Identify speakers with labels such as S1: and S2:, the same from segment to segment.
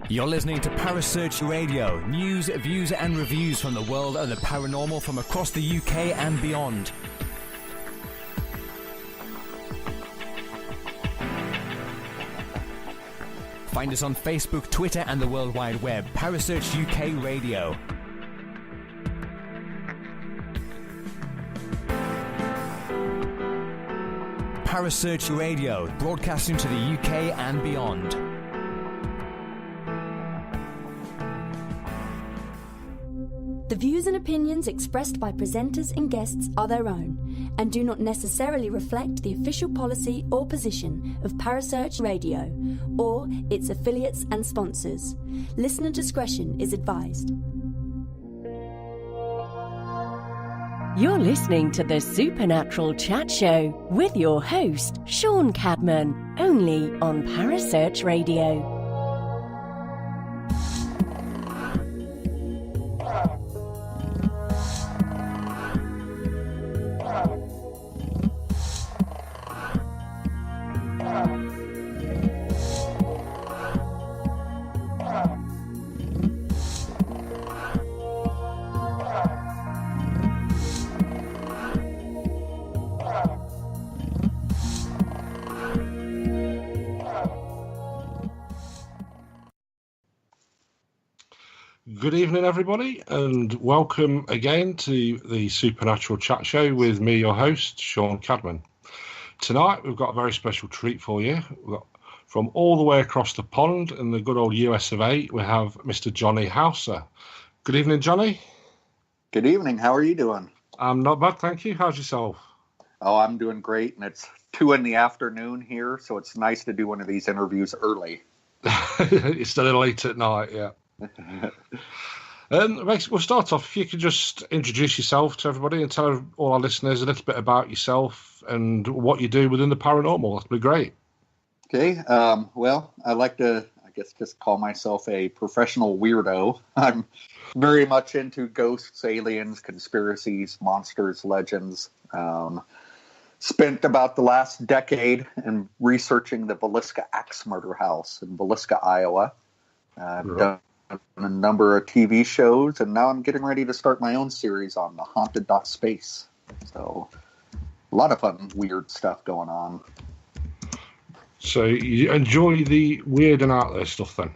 S1: You're listening to Parasearch Radio, news, views and reviews from the world of the paranormal from across the UK and beyond. Find us on Facebook, Twitter and the World Wide Web. Parasearch UK Radio. Parasearch Radio, broadcasting to the UK and beyond.
S2: The views and opinions expressed by presenters and guests are their own and do not necessarily reflect the official policy or position of Parasearch Radio or its affiliates and sponsors. Listener discretion is advised.
S3: You're listening to the Supernatural Chat Show with your host, Sean Cadman, only on Parasearch Radio.
S4: Good evening, everybody, and welcome again to the Supernatural Chat Show with me, your host, Sean Cadman. Tonight, we've got a very special treat for you. We've got, from all the way across the pond in the good old US of A, we have Mr. Johnny Houser. Good evening, Johnny.
S5: Good evening. How are you doing?
S4: I'm not bad, thank you. How's yourself?
S5: Oh, I'm doing great, and it's 2 p.m. here, so it's nice to do one of these interviews early.
S4: It's still late at night, yeah. We'll start off. If you could just introduce yourself to everybody and tell all our listeners a little bit about yourself and what you do within the paranormal, that'd be great.
S5: Okay. Well, I like to, just call myself a professional weirdo. I'm very much into ghosts, aliens, conspiracies, monsters, legends. Spent about the last decade in researching the Villisca Axe Murder House in Villisca, Iowa. I've done a number of TV shows, and now I'm getting ready to start my own series on the Haunted.Space. So, a lot of fun, weird stuff going on.
S4: So, you enjoy the weird and out there stuff then?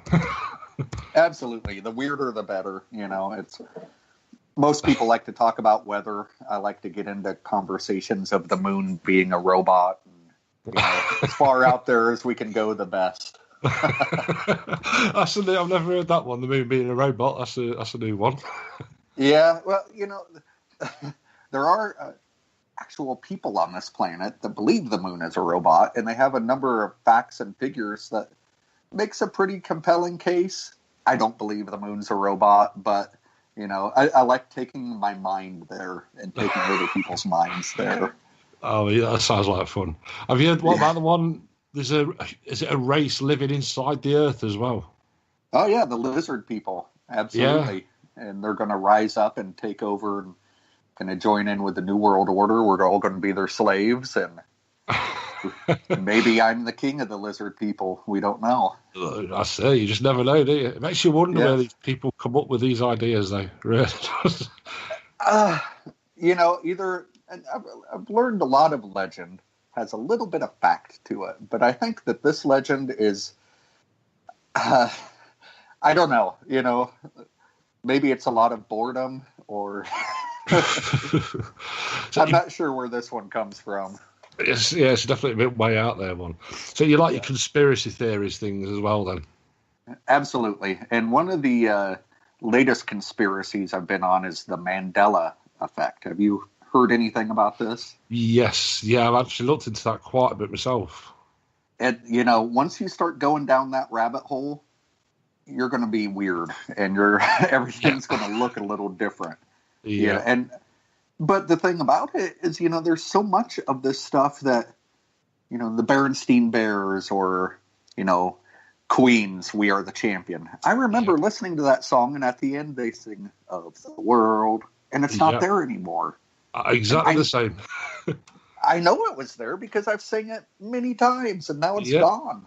S5: Absolutely. The weirder, the better. You know, it's most people like to talk about weather. I like to get into conversations of the moon being a robot. And, as far out there as we can go, the best.
S4: I've never heard that one, the moon being a robot. That's a new one.
S5: Yeah, well, there are actual people on this planet that believe the moon is a robot, and they have a number of facts and figures that makes a pretty compelling case. I don't believe the moon's a robot, but I like taking my mind there and taking other people's minds there.
S4: Oh yeah, that sounds like fun. Have you heard about the one? Is it a race living inside the Earth as well?
S5: Oh, yeah, the lizard people. Absolutely. Yeah. And they're going to rise up and take over and kind of join in with the New World Order. We're all going to be their slaves. And maybe I'm the king of the lizard people. We don't know.
S4: I say, you just never know, do you? It makes you wonder where these people come up with these ideas, though. Really.
S5: And I've learned a lot of legend has a little bit of fact to it, but I think that this legend is, I don't know, maybe it's a lot of boredom or I'm not sure where this one comes from.
S4: It's definitely a bit way out there one. So you like your conspiracy theories things as well then?
S5: Absolutely. And one of the latest conspiracies I've been on is the Mandela effect. Have you heard anything about this?
S4: Yes. Yeah, I've actually looked into that quite a bit myself.
S5: And, once you start going down that rabbit hole, you're going to be weird and everything's going to look a little different.
S4: Yeah.
S5: But the thing about it is, there's so much of this stuff that, the Berenstain Bears or, Queen's "We Are the Champion." I remember listening to that song, and at the end they sing "Of the World," and it's not there anymore.
S4: Exactly the same.
S5: I know it was there because I've sang it many times, and now it's gone.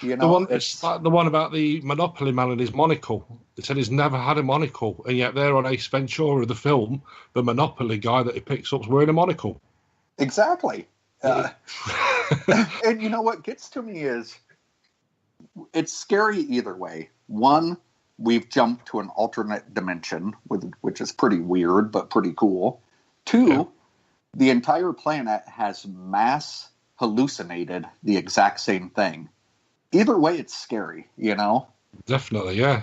S5: You know,
S4: it's like the one about the Monopoly man and his monocle. It said he's never had a monocle, and yet there on Ace Ventura, the film, the Monopoly guy that he picks up's wearing a monocle.
S5: Exactly. And you know what gets to me is it's scary either way. One, we've jumped to an alternate dimension, which is pretty weird, but pretty cool. Two, the entire planet has mass hallucinated the exact same thing. Either way, it's scary, you know?
S4: Definitely, yeah.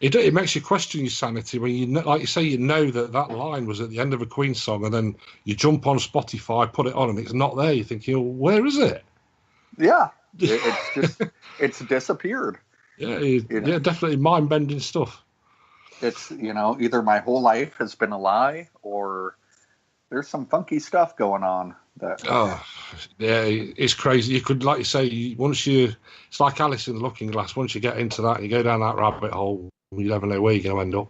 S4: It makes you question your sanity when you know, like you say, you know that line was at the end of a Queen song, and then you jump on Spotify, put it on, and it's not there. You think, where is it?
S5: Yeah, it's disappeared.
S4: Yeah, definitely mind-bending stuff.
S5: It's, either my whole life has been a lie, or there's some funky stuff going on.
S4: It's crazy. You could, like you say, it's like Alice in the Looking Glass. Once you get into that, you go down that rabbit hole, you never know where you're going to end up.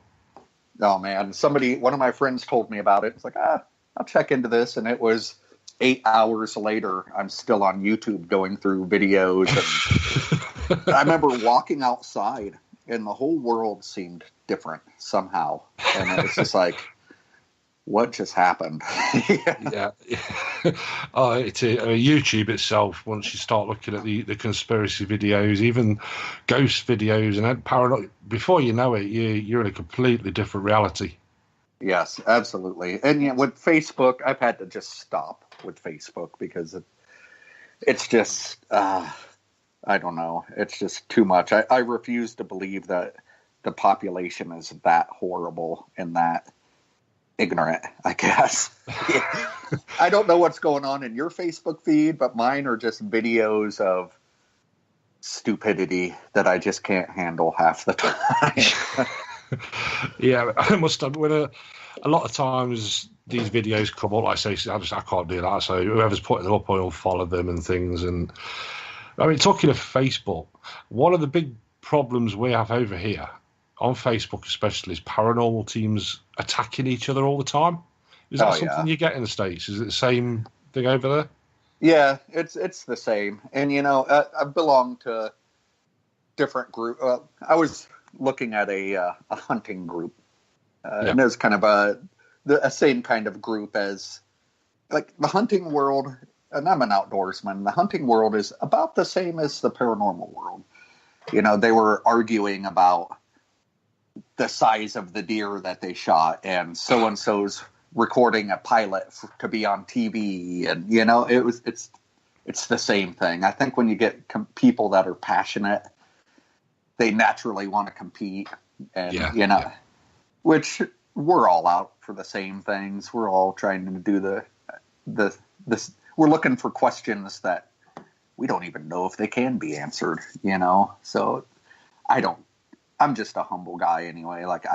S5: Oh man, one of my friends told me about it. It's like, I'll check into this, and it was 8 hours later. I'm still on YouTube going through videos, and I remember walking outside, and the whole world seemed different somehow, and it was just like, what just happened?
S4: Yeah. YouTube itself, once you start looking at the conspiracy videos, even ghost videos and paranoid, before you know it, you're in a completely different reality.
S5: Yes, absolutely. And with Facebook, I've had to just stop with Facebook because it's just, I don't know, it's just too much. I refuse to believe that the population is that horrible and that ignorant, I guess. I don't know what's going on in your Facebook feed, but mine are just videos of stupidity that I just can't handle half the time.
S4: Yeah, I must have. When a lot of times these videos come up, like I say, I can't do that. So whoever's putting them up, I'll follow them and things. And I mean, talking of Facebook, one of the big problems we have over here on Facebook especially is paranormal teams attacking each other all the time. Is that something you get in the States? Is it the same thing over there?
S5: Yeah, it's the same. And, I belong to different group. I was looking at a hunting group. And it was kind of a same kind of group as, like, the hunting world. And I'm an outdoorsman. The hunting world is about the same as the paranormal world. They were arguing about the size of the deer that they shot, and so-and-so's recording a pilot to be on TV. And, it's the same thing. I think when you get people that are passionate, they naturally want to compete, and, which we're all out for the same things. We're all trying to do we're looking for questions that we don't even know if they can be answered, so I'm just a humble guy anyway. Like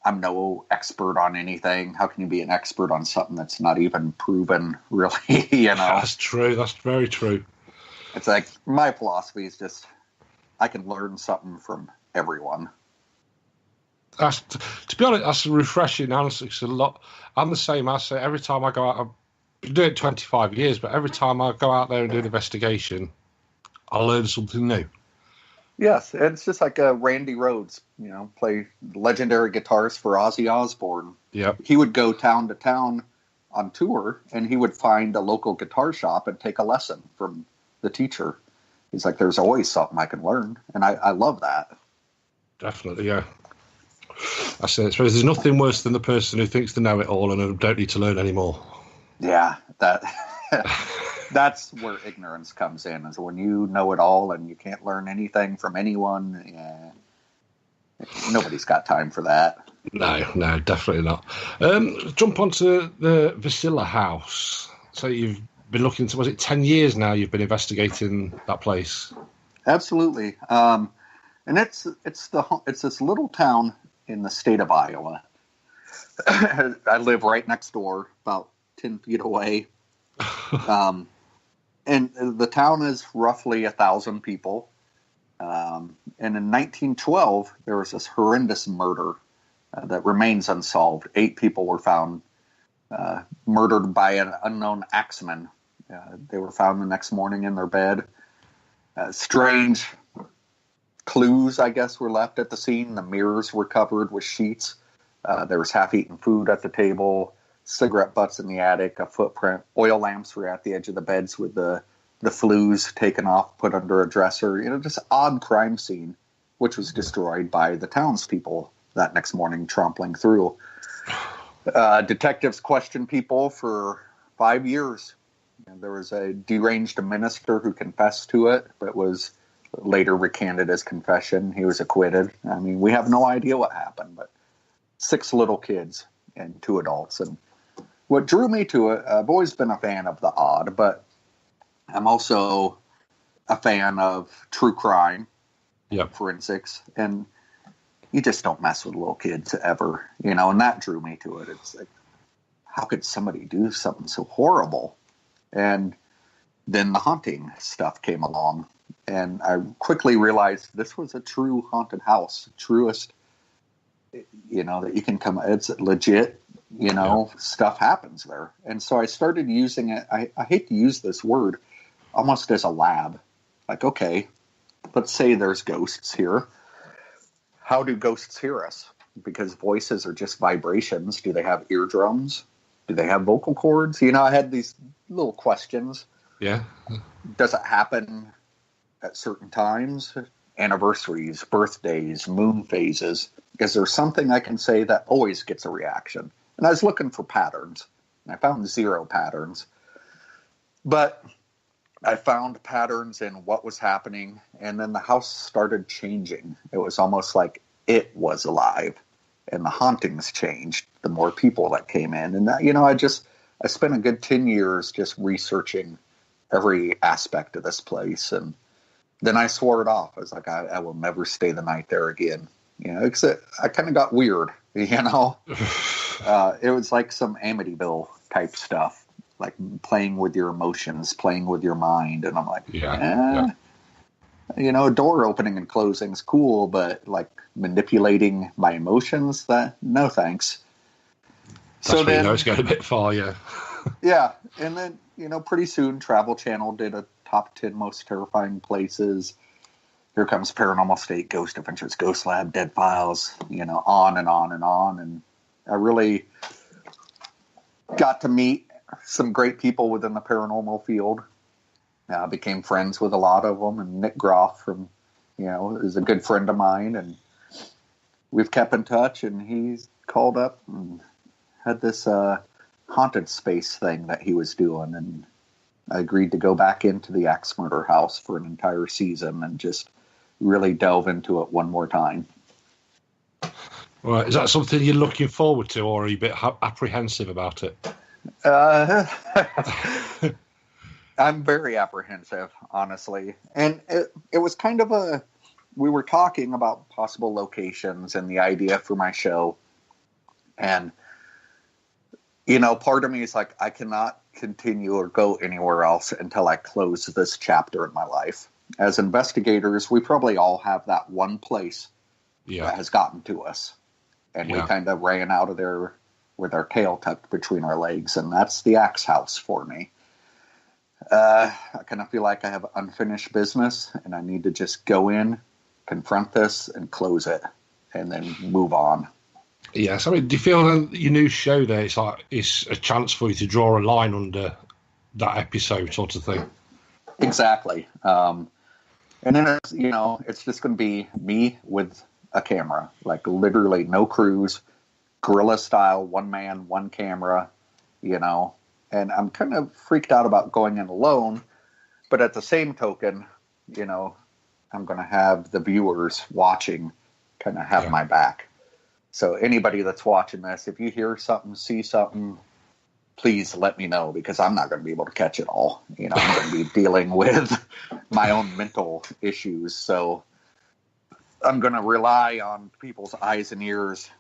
S5: I'm no expert on anything. How can you be an expert on something that's not even proven, really?
S4: That's true. That's very true.
S5: It's like my philosophy is just I can learn something from everyone.
S4: To be honest, that's a refreshing answer. It's a lot. I'm the same. I say every time I go out, I've been doing it 25 years, but every time I go out there and do an investigation, I learn something new.
S5: Yes, it's just like Randy Rhoads, play legendary guitars for Ozzy Osbourne.
S4: Yeah,
S5: he would go town to town on tour, and he would find a local guitar shop and take a lesson from the teacher. He's like, there's always something I can learn, and I love that.
S4: Definitely, yeah. I say, I suppose there's nothing worse than the person who thinks they know it all and don't need to learn anymore.
S5: Yeah, that's where ignorance comes in, is when you know it all and you can't learn anything from anyone. Yeah, nobody's got time for that.
S4: No, definitely not. Jump onto the Vasilla house. So you've been looking into, was it 10 years now you've been investigating that place?
S5: Absolutely. And it's this little town in the state of Iowa. I live right next door, about 10 feet away. And the town is roughly 1,000 people. And in 1912, there was this horrendous murder that remains unsolved. 8 people were found murdered by an unknown axeman. They were found the next morning in their bed. Strange clues, I guess, were left at the scene. The mirrors were covered with sheets. There was half-eaten food at the table, cigarette butts in the attic, a footprint. Oil lamps were at the edge of the beds with the flues taken off, put under a dresser. Just odd crime scene, which was destroyed by the townspeople that next morning, trampling through. Detectives questioned people for 5 years. And there was a deranged minister who confessed to it, but was later recanted his confession. He was acquitted. I mean, we have no idea what happened, but 6 little kids and 2 adults. And what drew me to it, I've always been a fan of the odd, but I'm also a fan of true crime, forensics, and you just don't mess with little kids ever, and that drew me to it. It's like, how could somebody do something so horrible? And then the haunting stuff came along, and I quickly realized this was a true haunted house, truest, that you can come, it's legit, stuff happens there. And so I started using it. I hate to use this word almost as a lab. Like, okay, let's say there's ghosts here. How do ghosts hear us? Because voices are just vibrations. Do they have eardrums? Do they have vocal cords? I had these little questions.
S4: Yeah.
S5: Does it happen at certain times? Anniversaries, birthdays, moon phases? Is there something I can say that always gets a reaction? And I was looking for patterns, and I found 0 patterns. But I found patterns in what was happening, and then the house started changing. It was almost like it was alive, and the hauntings changed the more people that came in. And that, I spent a good 10 years just researching every aspect of this place, and then I swore it off. I was like, I will never stay the night there again. Except I kind of got weird, It was like some Amityville type stuff, like playing with your emotions, playing with your mind. And I'm like, a door opening and closing is cool, but like manipulating my emotions, no thanks.
S4: That's when it's going a bit far, yeah.
S5: Yeah. And then, pretty soon Travel Channel did a top 10 most terrifying places. Here comes Paranormal State, Ghost Adventures, Ghost Lab, Dead Files, on and on and on. And I really got to meet some great people within the paranormal field. I became friends with a lot of them, and Nick Groff is a good friend of mine, and we've kept in touch, and he's called up and had this haunted space thing that he was doing, and I agreed to go back into the Axe Murder House for an entire season and just really delve into it one more time.
S4: Right. Is that something you're looking forward to, or are you a bit apprehensive about it?
S5: I'm very apprehensive, honestly. And it was kind of we were talking about possible locations and the idea for my show. And, part of me is like, I cannot continue or go anywhere else until I close this chapter in my life. As investigators, we probably all have that one place that has gotten to us. And we kind of ran out of there with our tail tucked between our legs. And that's the Axe House for me. I kind of feel like I have unfinished business, and I need to just go in, confront this, and close it, and then move on.
S4: Yes, I mean, do you feel that your new show there, it's a chance for you to draw a line under that episode sort of thing? Exactly.
S5: And then it's just going to be me with a camera, like literally no crews, guerrilla style, one man, one camera, And I'm kind of freaked out about going in alone, but at the same token, I'm going to have the viewers watching kind of have my back. So anybody that's watching this, if you hear something, see something, please let me know, because I'm not going to be able to catch it all. I'm going to be dealing with my own mental issues. So I'm going to rely on people's eyes and ears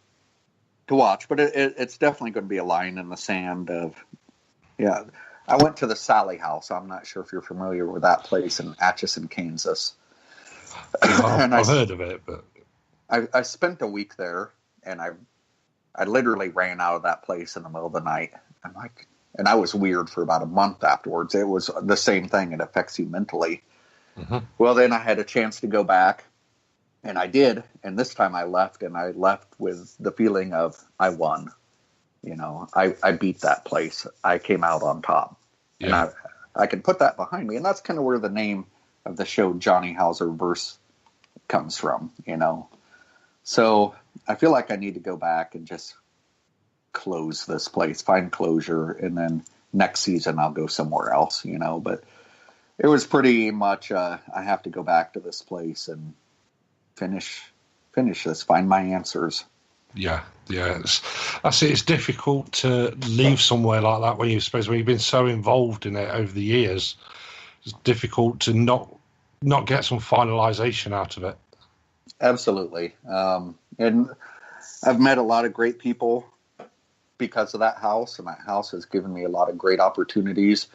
S5: to watch, but it's definitely going to be a line in the sand of, I went to the Sally House. I'm not sure if you're familiar with that place in Atchison, Kansas.
S4: I've heard of it, but
S5: I spent a week there, and I literally ran out of that place in the middle of the night. And I was weird for about a month afterwards. It was the same thing. It affects you mentally. Mm-hmm. Well, then I had a chance to go back, and I did. And this time I left, and I left with the feeling of I won. I beat that place. I came out on top. Yeah. And I can put that behind me. And that's kind of where the name of the show, Johnny Hauser Verse, comes from, So I feel like I need to go back and just close this place, find closure, and then next season I'll go somewhere else, But it was pretty much I have to go back to this place and finish this, find my answers.
S4: Yeah. I see. It's difficult to leave somewhere like that when you've been so involved in it over the years. It's difficult to not get some finalization out of it.
S5: Absolutely. And I've met a lot of great people because of that house, and that house has given me a lot of great opportunities.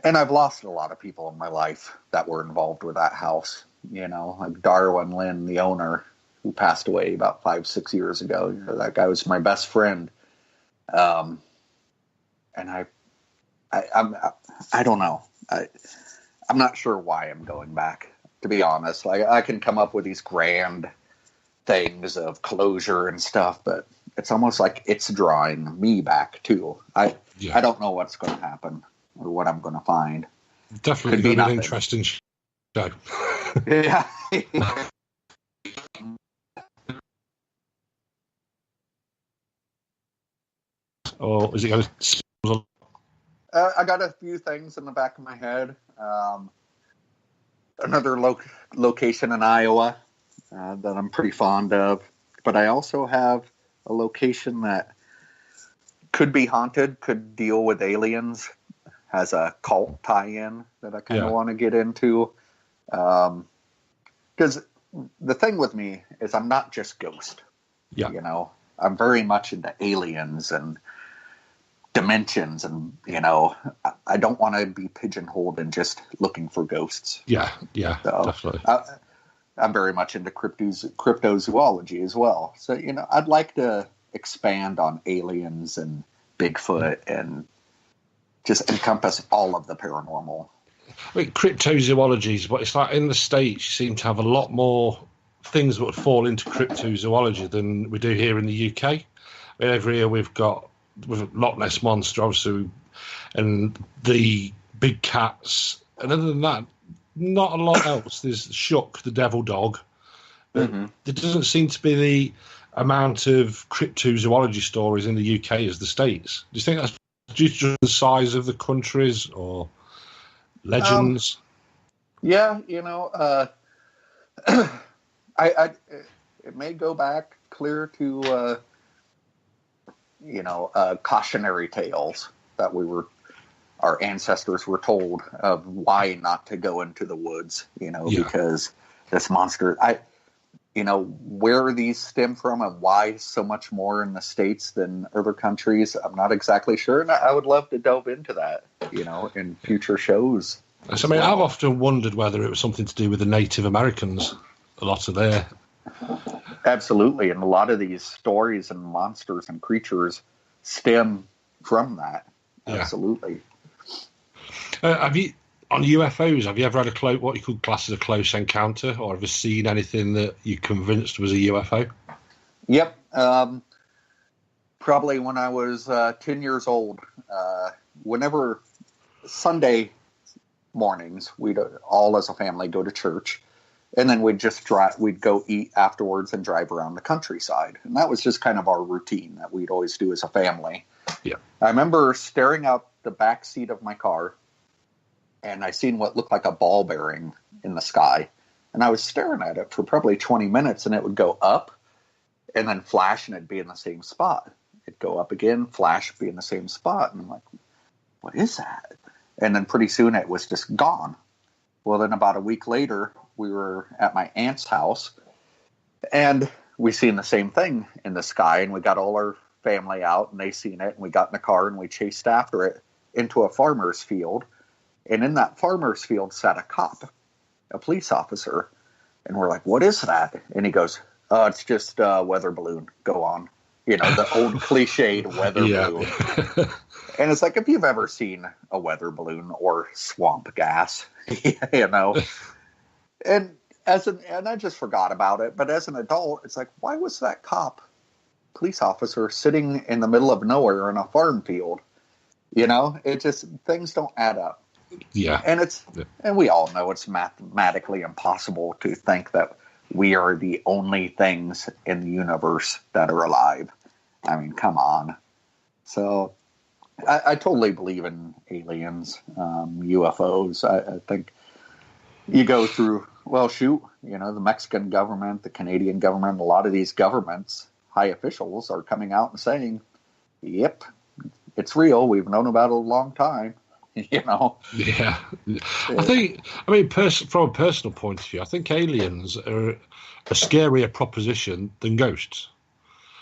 S5: And I've lost a lot of people in my life that were involved with that house, like Darwin Lynn, the owner, who passed away about 5-6 years ago. That guy was my best friend. And I don't know. I'm not sure why I'm going back, to be honest. I can come up with these grand things of closure and stuff, but it's almost like it's drawing me back too. I don't know what's going to happen or what I'm going to find.
S4: Definitely been an interesting show.
S5: Yeah.
S4: Or is it going to...
S5: I got a few things in the back of my head. Another location in Iowa that I'm pretty fond of. But I also have a location that could be haunted, could deal with aliens, has a cult tie-in that I kind of want to get into. Because the thing with me is I'm not just Ghost. Yeah. I'm very much into aliens and dimensions, and I don't want to be pigeonholed in just looking for ghosts.
S4: So, definitely.
S5: I'm very much into cryptozoology as well. So I'd like to expand on aliens and Bigfoot and just encompass all of the paranormal.
S4: I mean, cryptozoology, but it's like in the States you seem to have a lot more things that would fall into cryptozoology than we do here in the UK. I mean, over here we've got Loch Ness Monster, obviously, and the big cats. And other than that, not a lot else. There's Shuck, the devil dog. But there doesn't seem to be the amount of cryptozoology stories in the UK as the States. Do you think that's due to the size of the countries or legends?
S5: It may go back clear to cautionary tales that our ancestors were told of why not to go into the woods, because this monster, where these stem from and why so much more in the States than other countries, I'm not exactly sure. And I would love to delve into that, in future shows.
S4: So, I mean, I've often wondered whether it was something to do with the Native Americans, a lot of their...
S5: Absolutely. And a lot of these stories and monsters and creatures stem from that. Absolutely.
S4: Have you, on UFOs, have you ever had what you could class as a close encounter, or have you seen anything that you're convinced was a UFO?
S5: Yep. Probably when I was 10 years old. Whenever Sunday mornings, we'd all as a family go to church. And then we'd go eat afterwards and drive around the countryside. And that was just kind of our routine that we'd always do as a family.
S4: Yeah.
S5: I remember staring out the back seat of my car, and I seen what looked like a ball bearing in the sky. And I was staring at it for probably 20 minutes, and it would go up and then flash, and it'd be in the same spot. It'd go up again, flash, be in the same spot. And I'm like, what is that? And then pretty soon it was just gone. Well, then about a week later, we were at my aunt's house, and we seen the same thing in the sky, and we got all our family out, and they seen it, and we got in the car, and we chased after it, into a farmer's field, and in that farmer's field sat a cop, a police officer. And we're like, what is that? And he goes, oh, it's just a weather balloon. Go on. You know, the old cliched weather balloon. And it's like, if you've ever seen a weather balloon or swamp gas, you know, and I just forgot about it. But as an adult, it's like, why was that police officer sitting in the middle of nowhere in a farm field? You know, it just, things don't add up.
S4: Yeah.
S5: And we all know it's mathematically impossible to think that we are the only things in the universe that are alive. I mean, come on. So I totally believe in aliens, UFOs. I think you go through, the Mexican government, the Canadian government, a lot of these governments, high officials are coming out and saying, yep, it's real. We've known about it a long time. You know?
S4: Yeah. From a personal point of view, I think aliens are a scarier proposition than ghosts.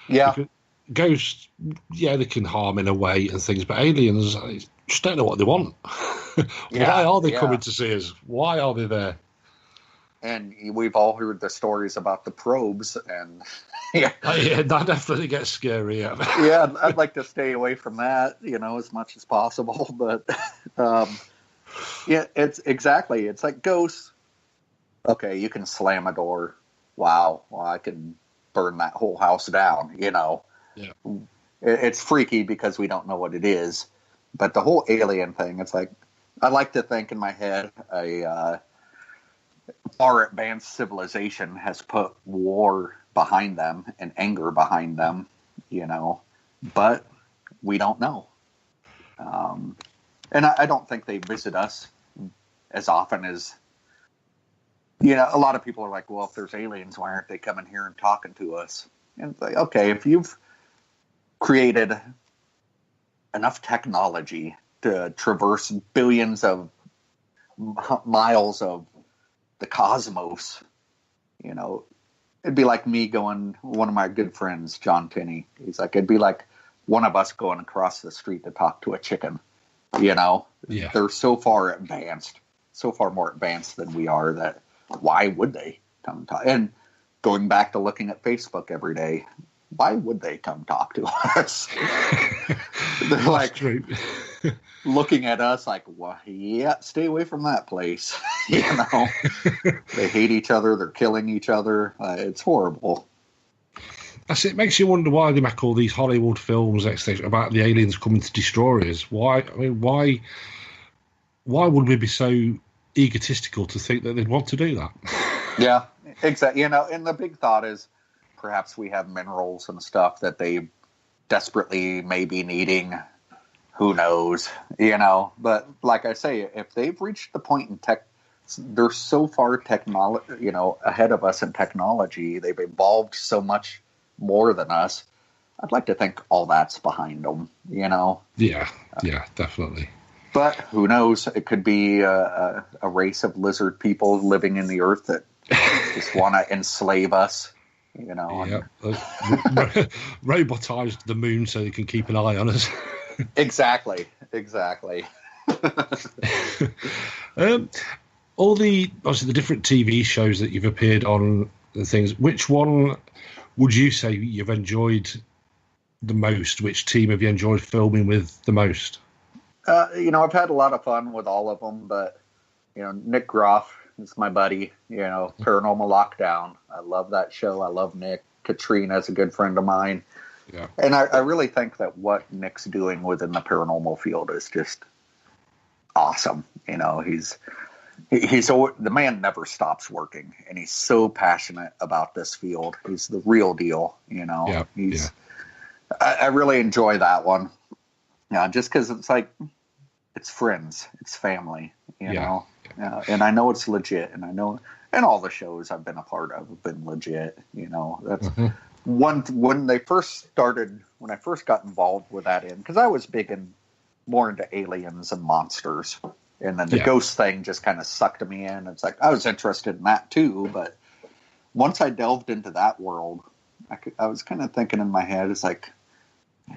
S5: Yeah.
S4: Because ghosts, they can harm in a way and things, but aliens, I just don't know what they want. Why are they coming to see us? Why are they there?
S5: And we've all heard the stories about the probes, and
S4: that definitely gets scary.
S5: Yeah, I'd like to stay away from that, as much as possible. But it's like ghosts. Okay, you can slam a door. Wow, well, I can burn that whole house down. Yeah, it's freaky because we don't know what it is. But the whole alien thing, it's like, I like to think in my head a far advanced civilization has put war behind them and anger behind them, but we don't know. And I don't think they visit us as often as, a lot of people are like, well, if there's aliens, why aren't they coming here and talking to us? And it's like, okay, if you've created enough technology to traverse billions of miles of the cosmos, it'd be like me going, one of my good friends, John Tinney, he's like, it'd be like one of us going across the street to talk to a chicken. They're so far advanced, so far more advanced than we are, that why would they come talk? And going back to looking at Facebook every day, why would they come talk to us? They're like looking at us like, well, stay away from that place. They hate each other. They're killing each other. It's horrible.
S4: It makes you wonder why they make all these Hollywood films about the aliens coming to destroy us. Why? I mean, why would we be so egotistical to think that they'd want to do that?
S5: Yeah, exactly. And the big thought is perhaps we have minerals and stuff that they desperately may be needing. Who knows? But like I say, if they've reached the point in tech, they're so far ahead of us in technology. They've evolved so much more than us. I'd like to think all that's behind them.
S4: Yeah, definitely.
S5: But who knows? It could be a race of lizard people living in the earth that just want to enslave us.
S4: Robotized the moon so they can keep an eye on us.
S5: Exactly.
S4: All the different TV shows that you've appeared on and things, which one would you say you've enjoyed the most? Which team have you enjoyed filming with the most?
S5: I've had a lot of fun with all of them, but Nick Groff is my buddy. Paranormal Lockdown. I love that show. I love Nick. Katrina's a good friend of mine. Yeah. And I really think that what Nick's doing within the paranormal field is just awesome. He's the man never stops working, and he's so passionate about this field. He's the real deal. I really enjoy that one. Just because it's like, it's friends, it's family, know. And I know it's legit, and all the shows I've been a part of have been legit. That's when I first got involved with that because I was more into aliens and monsters, and then the ghost thing just kind of sucked me in. It's like I was interested in that too, but once I delved into that world, I was kind of thinking in my head, it's like,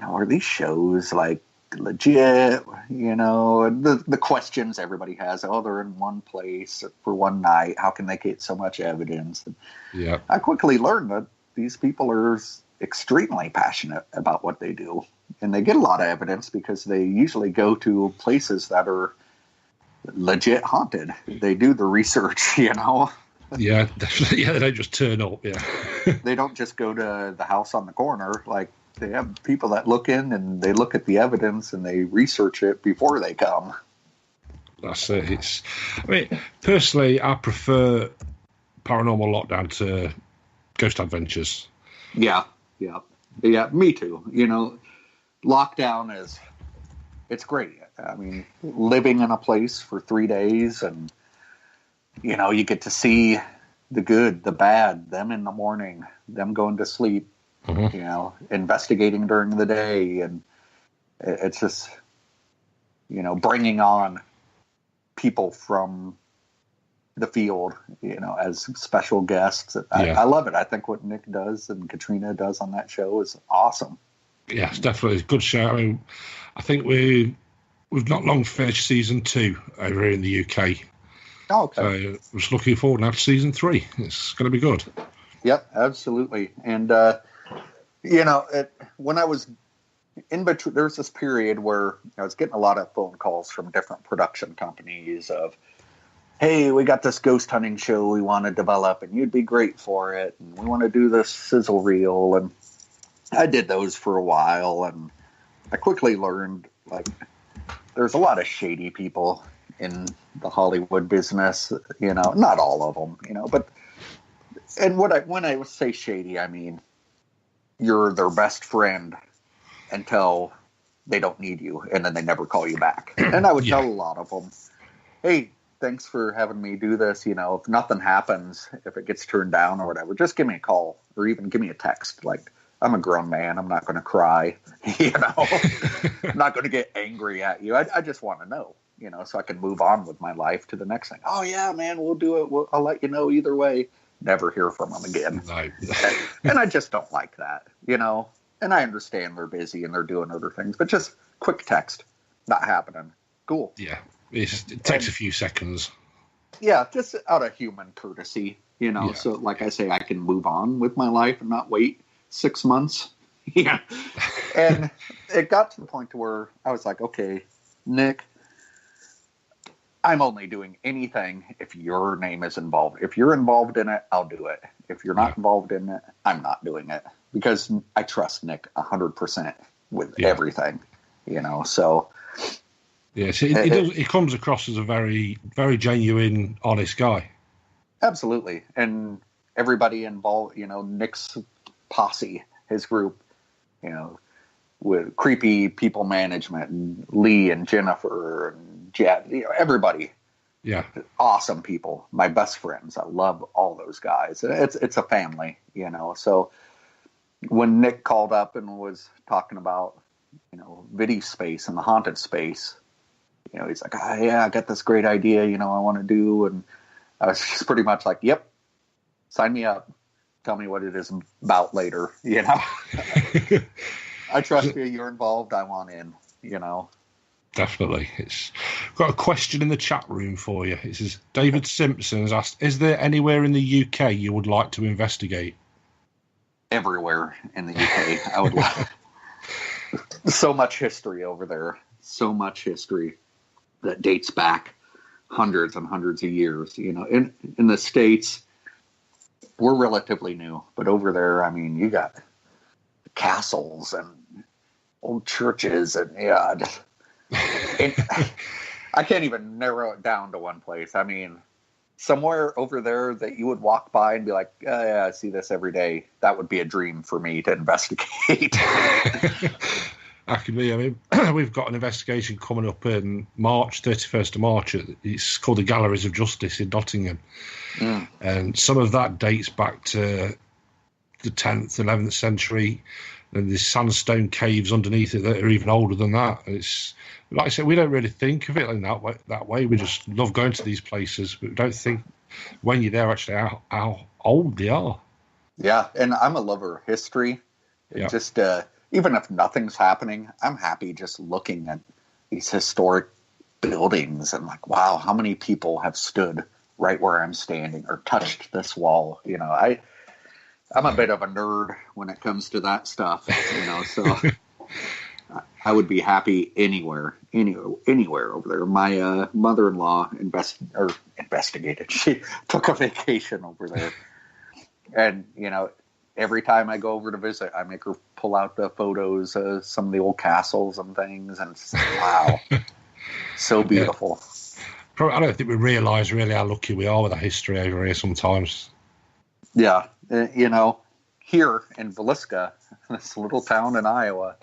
S5: are these shows like legit? The questions everybody has. Oh, they're in one place for one night. How can they get so much evidence?
S4: Yeah.
S5: I quickly learned that these people are extremely passionate about what they do, and they get a lot of evidence because they usually go to places that are legit haunted. They do the research,
S4: Yeah, definitely. Yeah, they don't just turn up. Yeah.
S5: They don't just go to the house on the corner. Like, they have people that look in and they look at the evidence and they research it before they come.
S4: That's it. Personally, I prefer Paranormal Lockdown to Ghost Adventures.
S5: Yeah. Me too. Lockdown it's great. I mean, living in a place for 3 days, and you get to see the good, the bad, them in the morning, them going to sleep, investigating during the day, and it's just bringing on people from the field, as special guests. I love it. I think what Nick does and Katrina does on that show is awesome.
S4: Yeah, it's definitely a good show. I mean, I think we've not long finished season 2 over here in the UK.
S5: Oh, okay.
S4: So I'm just looking forward now to season 3. It's going to be good.
S5: Yep, absolutely. And when I was in between, there was this period where I was getting a lot of phone calls from different production companies of, hey, we got this ghost hunting show we want to develop, and you'd be great for it, and we want to do this sizzle reel. And I did those for a while, and I quickly learned, there's a lot of shady people in the Hollywood business, not all of them, but, and when I say shady, I mean, you're their best friend until they don't need you, and then they never call you back. And I would tell a lot of them, hey, thanks for having me do this. If nothing happens, if it gets turned down or whatever, just give me a call or even give me a text. Like, I'm a grown man. I'm not going to cry, I'm not going to get angry at you. I just want to know, so I can move on with my life to the next thing. Oh yeah, man, we'll do it. I'll let you know either way. Never hear from them again.
S4: No.
S5: And I just don't like that, and I understand they're busy and they're doing other things, but just quick text, not happening. Cool.
S4: Yeah. It takes a few seconds.
S5: Yeah, just out of human courtesy, Yeah. So, like I say, I can move on with my life and not wait 6 months. Yeah. And it got to the point to where I was like, okay, Nick, I'm only doing anything if your name is involved. If you're involved in it, I'll do it. If you're not involved in it, I'm not doing it, because I trust Nick 100% with everything, so.
S4: Yeah, so he comes across as a very, very genuine, honest guy.
S5: Absolutely. And everybody involved, Nick's posse, his group, with creepy people management, and Lee and Jennifer and Jed, everybody. Yeah. Awesome people. My best friends. I love all those guys. It's a family, So when Nick called up and was talking about, Viddy space and the haunted space, he's like, oh, yeah, I got this great idea, I want to do. And I was just pretty much like, yep, sign me up. Tell me what it is about later, I trust you. You're involved. I want in,
S4: Definitely. It's got a question in the chat room for you. It says, David Simpson has asked, is there anywhere in the UK you would like to investigate?
S5: Everywhere in the UK. I would like. So much history over there. So much history that dates back hundreds and hundreds of years. In the States, we're relatively new, but over there, I mean, you got castles and old churches, and I can't even narrow it down to one place. I mean, somewhere over there that you would walk by and be like, oh, yeah, I see this every day. That would be a dream for me to investigate.
S4: That could be. I mean, we've got an investigation coming up in March, 31st of March. It's called the Galleries of Justice in Nottingham. Mm. And some of that dates back to the 10th, 11th century. And there's sandstone caves underneath it that are even older than that. It's, like I said, we don't really think of it in that way. We just love going to these places, but we don't think when you're there actually how old they are.
S5: Yeah, and I'm a lover of history. It just even if nothing's happening, I'm happy just looking at these historic buildings and like, wow, how many people have stood right where I'm standing or touched this wall? You know, I'm a bit of a nerd when it comes to that stuff, you know, so I would be happy anywhere over there. My mother-in-law investigated. She took a vacation over there. And, you know, every time I go over to visit, I make her pull out the photos of some of the old castles and things. And it's wow, so beautiful.
S4: Yeah. I don't think we realise really how lucky we are with our history over here sometimes.
S5: Yeah. You know, here in Villisca, this little town in Iowa,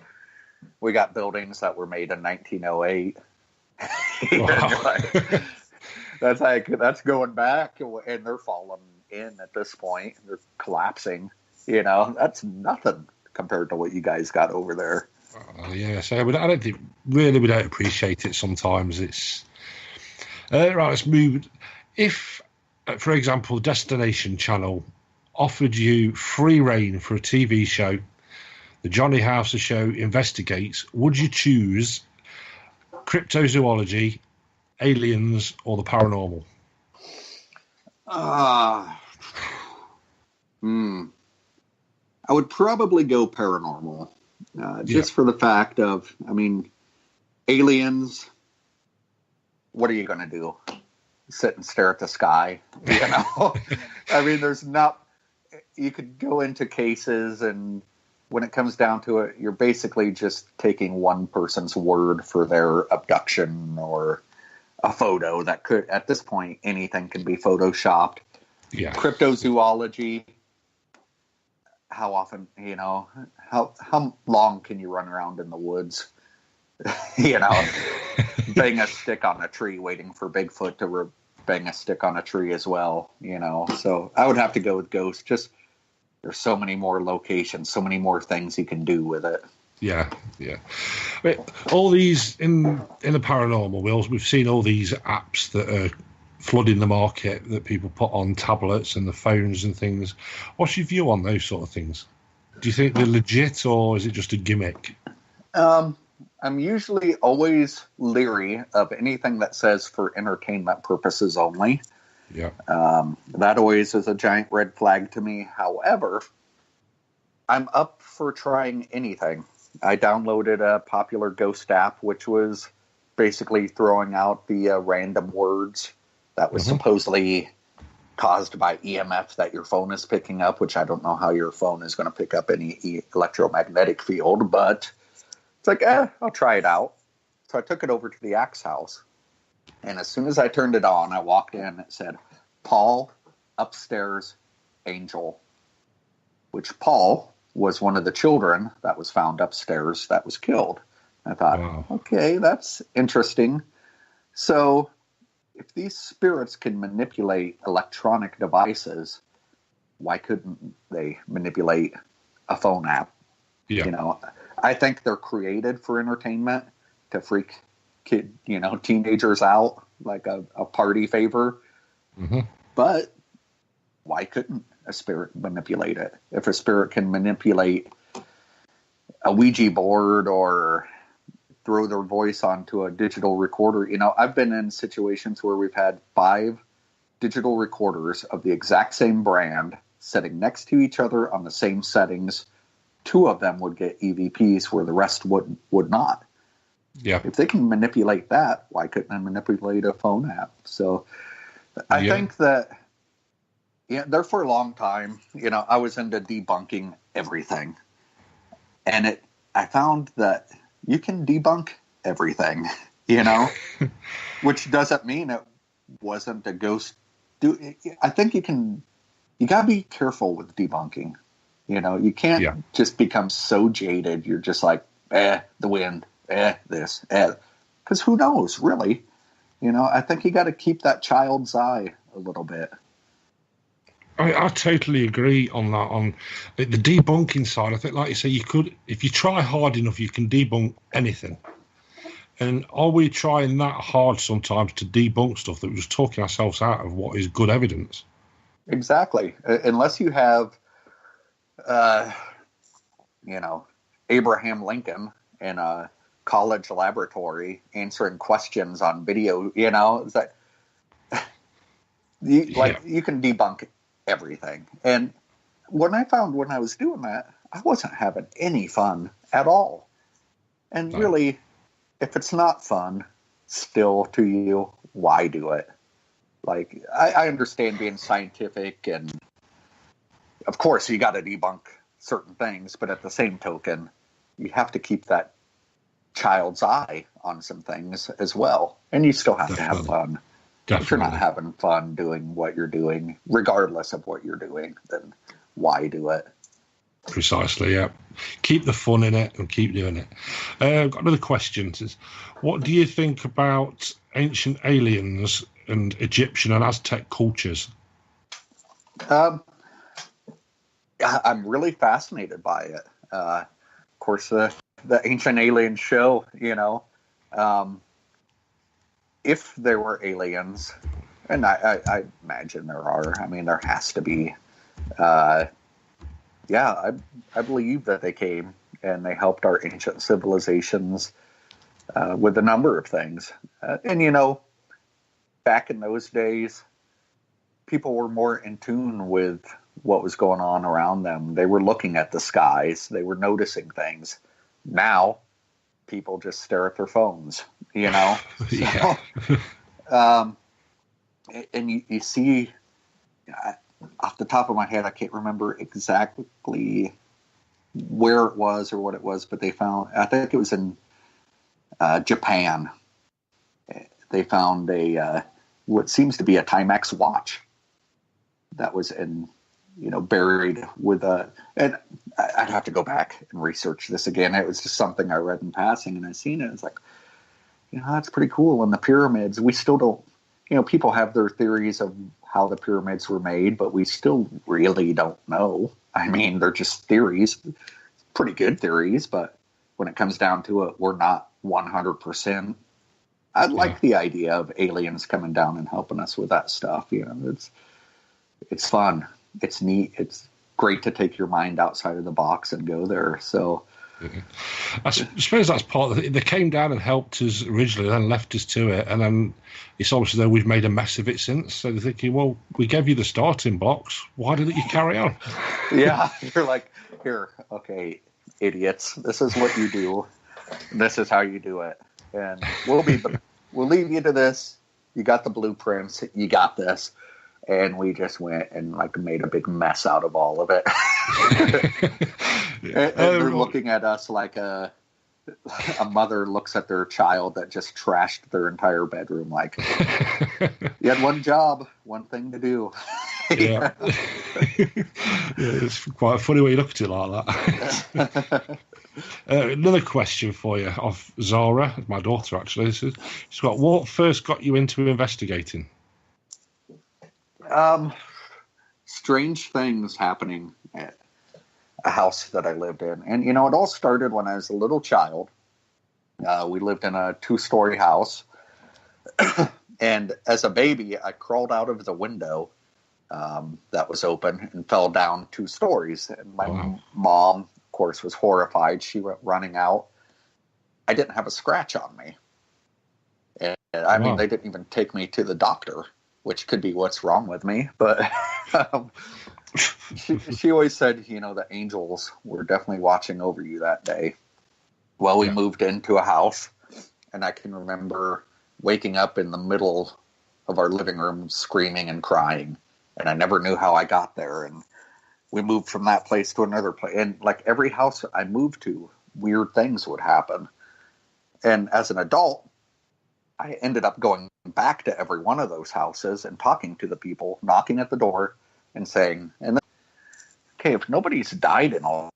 S5: we got buildings that were made in 1908.
S4: Wow.
S5: That's going back, and they're falling in at this point. They're collapsing. You know, that's nothing compared to what you guys got over there.
S4: Yeah, so I don't think really we don't appreciate it sometimes. It's right. Let's move. If, for example, Destination Channel offered you free reign for a TV show, the Johnny Houser Show investigates, would you choose cryptozoology, aliens, or the paranormal?
S5: I would probably go paranormal, just for the fact of, I mean, aliens, what are you going to do? Sit and stare at the sky, you know? I mean, you could go into cases, and when it comes down to it, you're basically just taking one person's word for their abduction or a photo that could, at this point, anything can be photoshopped.
S4: Yeah.
S5: Cryptozoology, how often, you know, how long can you run around in the woods? You know, bang a stick on a tree waiting for Bigfoot to bang a stick on a tree as well, you know. So I would have to go with ghosts. Just there's so many more locations, so many more things you can do with it.
S4: Yeah. All these in the paranormal, we've seen all these apps that are flooding the market that people put on tablets and the phones and things. What's your view on those sort of things? Do you think they're legit, or is it just a gimmick?
S5: I'm usually always leery of anything that says for entertainment purposes only.
S4: Yeah.
S5: That always is a giant red flag to me. However, I'm up for trying anything. I downloaded a popular ghost app, which was basically throwing out the random words that was supposedly caused by EMF that your phone is picking up, which I don't know how your phone is going to pick up any electromagnetic field, but it's like, I'll try it out. So I took it over to the Axe house. And as soon as I turned it on, I walked in, it said, Paul, upstairs, Angel. Which Paul was one of the children that was found upstairs that was killed. I thought, okay, that's interesting. So if these spirits can manipulate electronic devices, why couldn't they manipulate a phone app? Yeah. You know, I think they're created for entertainment to freak teenagers out like a party favor. But why couldn't a spirit manipulate it? If a spirit can manipulate a Ouija board or throw their voice onto a digital recorder, you know, I've been in situations where we've had 5 digital recorders of the exact same brand sitting next to each other on the same settings. 2 of them would get EVPs where the rest would not. Yeah. If they can manipulate that, why couldn't they manipulate a phone app? So I think that, there for a long time, you know, I was into debunking everything. And I found that you can debunk everything, you know, which doesn't mean it wasn't a ghost. I think you got to be careful with debunking. You know, you can't just become so jaded. You're just like, the wind, this, because who knows, really? You know, I think you got to keep that child's eye a little bit.
S4: I totally agree on that. On the debunking side, I think, like you say, you could, if you try hard enough, you can debunk anything. And are we trying that hard sometimes to debunk stuff that we're just talking ourselves out of what is good evidence?
S5: Exactly. Unless you have, Abraham Lincoln in a college laboratory answering questions on video. It's like you can debunk everything. And when I found when I was doing that, I wasn't having any fun at all. And really, if it's not fun still to you, why do it? Like, I understand being scientific, and of course you got to debunk certain things, but at the same token, you have to keep that child's eye on some things as well. And you still have to have fun. Definitely. If you're not having fun doing what you're doing, regardless of what you're doing, then why do it?
S4: Precisely, yeah. Keep the fun in it and keep doing it. I've got another question. It says, what do you think about ancient aliens and Egyptian and Aztec cultures?
S5: I'm really fascinated by it. Of course, the Ancient Aliens show, if there were aliens, and I imagine there are. I mean, there has to be. I believe that they came and they helped our ancient civilizations with a number of things. And, back in those days, people were more in tune with what was going on around them. They were looking at the skies. They were noticing things. Now, people just stare at their phones, Yeah. So, and you see, off the top of my head, I can't remember exactly where it was or what it was, but they found, I think it was in Japan. They found what seems to be a Timex watch that was buried with and I'd have to go back and research this again. It was just something I read in passing, and I seen it. It's like, that's pretty cool. And the pyramids, we still don't, people have their theories of how the pyramids were made, but we still really don't know. I mean, they're just theories, pretty good theories, but when it comes down to it, we're not 100%. I'd like the idea of aliens coming down and helping us with that stuff. It's fun. It's neat. It's great to take your mind outside of the box and go there. So
S4: I suppose that's part of it. They came down and helped us originally, then left us to it, and then it's obviously though we've made a mess of it since. So they're thinking, well, we gave you the starting blocks. Why didn't you carry on?
S5: Yeah, you're like, here, okay, idiots. This is what you do. This is how you do it, and we'll leave you to this. You got the blueprints. You got this. And we just went and made a big mess out of all of it. and they're looking at us like a mother looks at their child that just trashed their entire bedroom. Like, you had one job, one thing to do.
S4: Yeah. It's quite a funny way you look at it like that. Another question for you off Zara, my daughter actually. She's got, what first got you into investigating?
S5: Strange things happening at a house that I lived in. And, it all started when I was a little child. We lived in a 2-story house. And as a baby, I crawled out of the window that was open and fell down 2 stories. And my mom, of course, was horrified. She went running out. I didn't have a scratch on me. And I mean, they didn't even take me to the doctor, which could be what's wrong with me. But she always said, the angels were definitely watching over you that day. Well, we moved into a house, and I can remember waking up in the middle of our living room screaming and crying, and I never knew how I got there. And we moved from that place to another place. And like every house I moved to, weird things would happen. And as an adult, I ended up going back to every one of those houses and talking to the people, knocking at the door and saying, okay, if nobody's died in all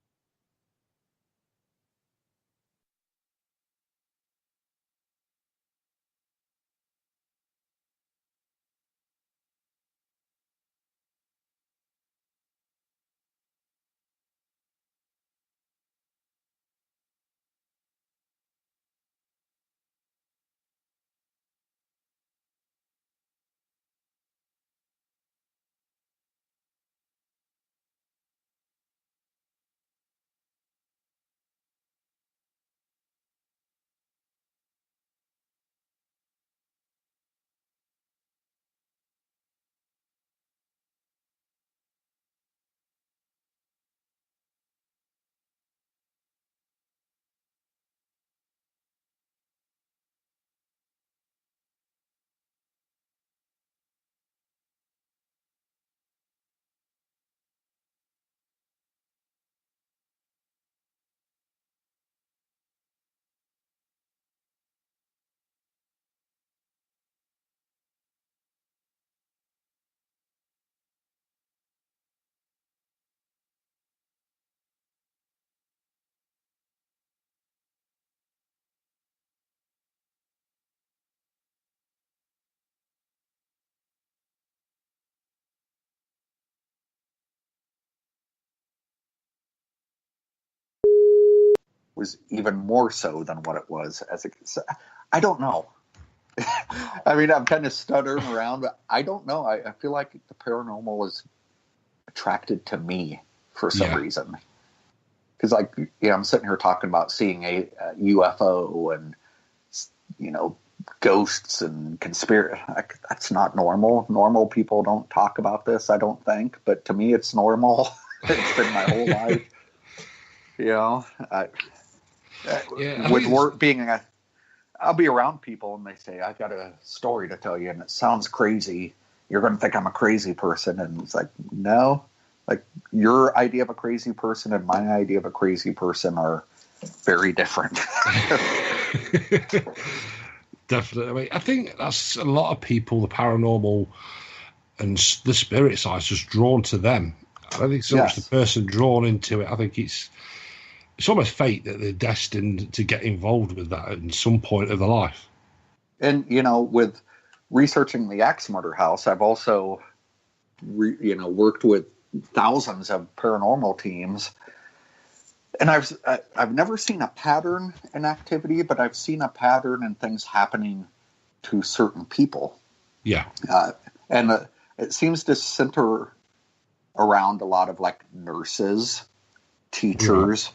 S5: was even more so than what it was as a. I don't know. I mean, I'm kind of stuttering around, but I don't know. I feel like the paranormal is attracted to me for some reason. Because, like, I'm sitting here talking about seeing a UFO and, ghosts and conspiracy. That's not normal. Normal people don't talk about this, I don't think. But to me, it's normal. It's been my whole life. With work being I'll be around people and they say, I've got a story to tell you and it sounds crazy. You're going to think I'm a crazy person. And it's like, no, like your idea of a crazy person and my idea of a crazy person are very different.
S4: Definitely. I mean, I think that's a lot of people, the paranormal and the spirit side is just drawn to them. I don't think so much the person drawn into it. I think it's almost fate that they're destined to get involved with that at some point of their life.
S5: And, with researching the Axe Murder House, I've also, worked with thousands of paranormal teams. And I've never seen a pattern in activity, but I've seen a pattern in things happening to certain people.
S4: Yeah.
S5: And it seems to center around a lot of like nurses, teachers,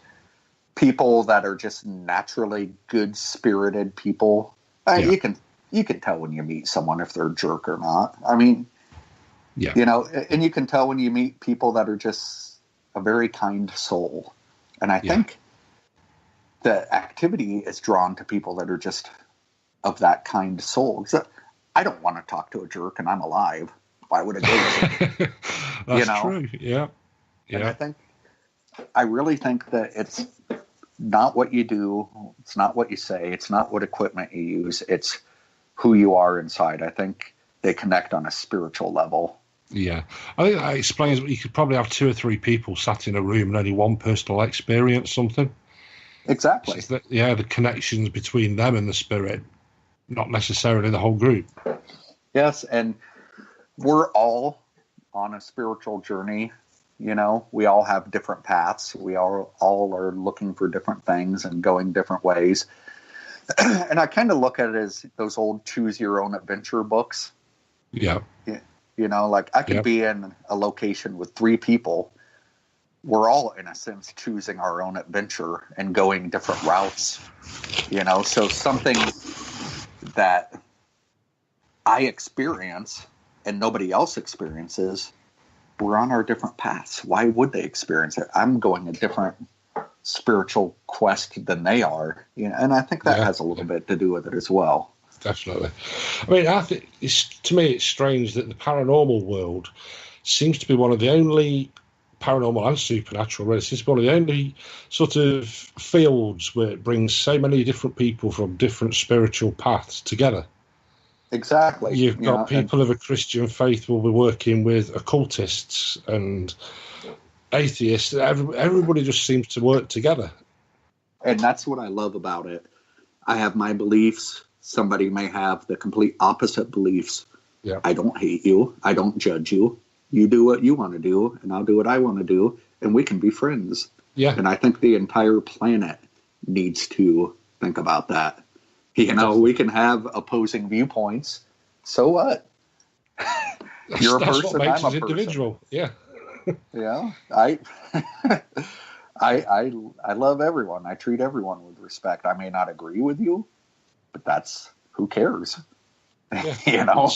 S5: people that are just naturally good-spirited people. You can tell when you meet someone if they're a jerk or not. I mean, and you can tell when you meet people that are just a very kind soul. And I think the activity is drawn to people that are just of that kind soul. So I don't want to talk to a jerk and I'm alive. Why would I go?
S4: That's true. Yeah.
S5: And I really think that it's not what you do. It's not what you say. It's not what equipment you use. It's who you are inside. I think they connect on a spiritual level.
S4: Yeah. I think that explains you could probably have 2 or 3 people sat in a room and only one person will experience something.
S5: Exactly.
S4: The connections between them and the spirit, not necessarily the whole group.
S5: Yes, and we're all on a spiritual journey. We all have different paths. We all are looking for different things and going different ways. And I kind of look at it as those old choose your own adventure books.
S4: Yeah.
S5: Like I could be in a location with 3 people. We're all, in a sense, choosing our own adventure and going different routes. So something that I experience and nobody else experiences, we're on our different paths. Why would they experience it? I'm going a different spiritual quest than they are. And I think that has a little bit to do with it as well.
S4: Definitely. I mean, I think to me, it's strange that the paranormal world seems to be one of the only paranormal and supernatural, really, it's one of the only sort of fields where it brings so many different people from different spiritual paths together.
S5: Exactly.
S4: You've got people of a Christian faith will be working with occultists and atheists. Everybody just seems to work together.
S5: And that's what I love about it. I have my beliefs. Somebody may have the complete opposite beliefs.
S4: Yeah.
S5: I don't hate you. I don't judge you. You do what you want to do, and I'll do what I want to do, and we can be friends.
S4: Yeah.
S5: And I think the entire planet needs to think about that. We can have opposing viewpoints. So what? You're a person,
S4: what makes
S5: I'm
S4: us
S5: a person.
S4: individual. Yeah.
S5: Yeah. I love everyone. I treat everyone with respect. I may not agree with you, but that's who cares.
S4: Yeah.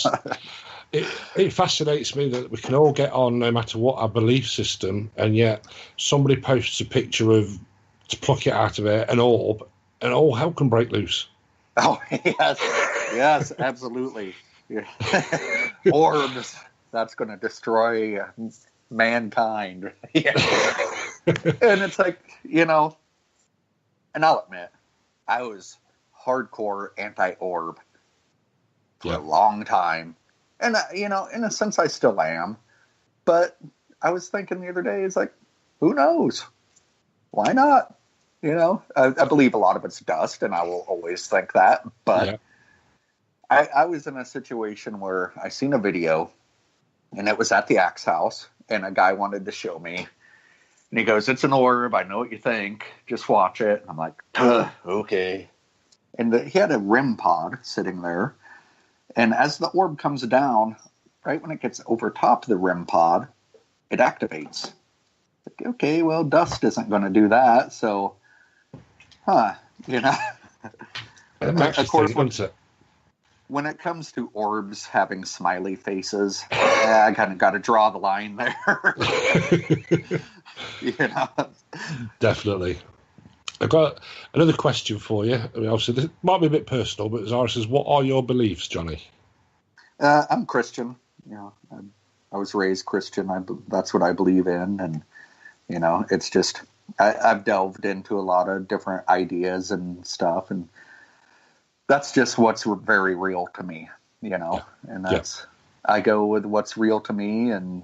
S4: It fascinates me that we can all get on no matter what our belief system, and yet somebody posts a picture of, to pluck it out of it, an orb, and all hell can break loose.
S5: Oh, yes, absolutely. Yeah. Orbs, that's going to destroy mankind. Yeah. And it's like, and I'll admit, I was hardcore anti-orb for a long time. And, in a sense, I still am. But I was thinking the other day, it's like, who knows? Why not? I believe a lot of it's dust, and I will always think that. But I was in a situation where I seen a video, and it was at the Axe House, and a guy wanted to show me. And he goes, "It's an orb. I know what you think. Just watch it." And I'm like, okay. And he had a REM pod sitting there. And as the orb comes down, right when it gets over top of the REM pod, it activates. Like, okay, well, dust isn't going to do that. So, you know. Of course, when it comes to orbs having smiley faces, I kind of got to draw the line there. You know? Definitely.
S4: I've got another question for you. I mean, obviously, this might be a bit personal, but Zara says, "What are your beliefs, Johnny?"
S5: I'm Christian. You know, I was raised Christian. That's what I believe in, and you know, it's just I've delved into a lot of different ideas and stuff, and that's just what's very real to me. You know, and that's I go with what's real to me, and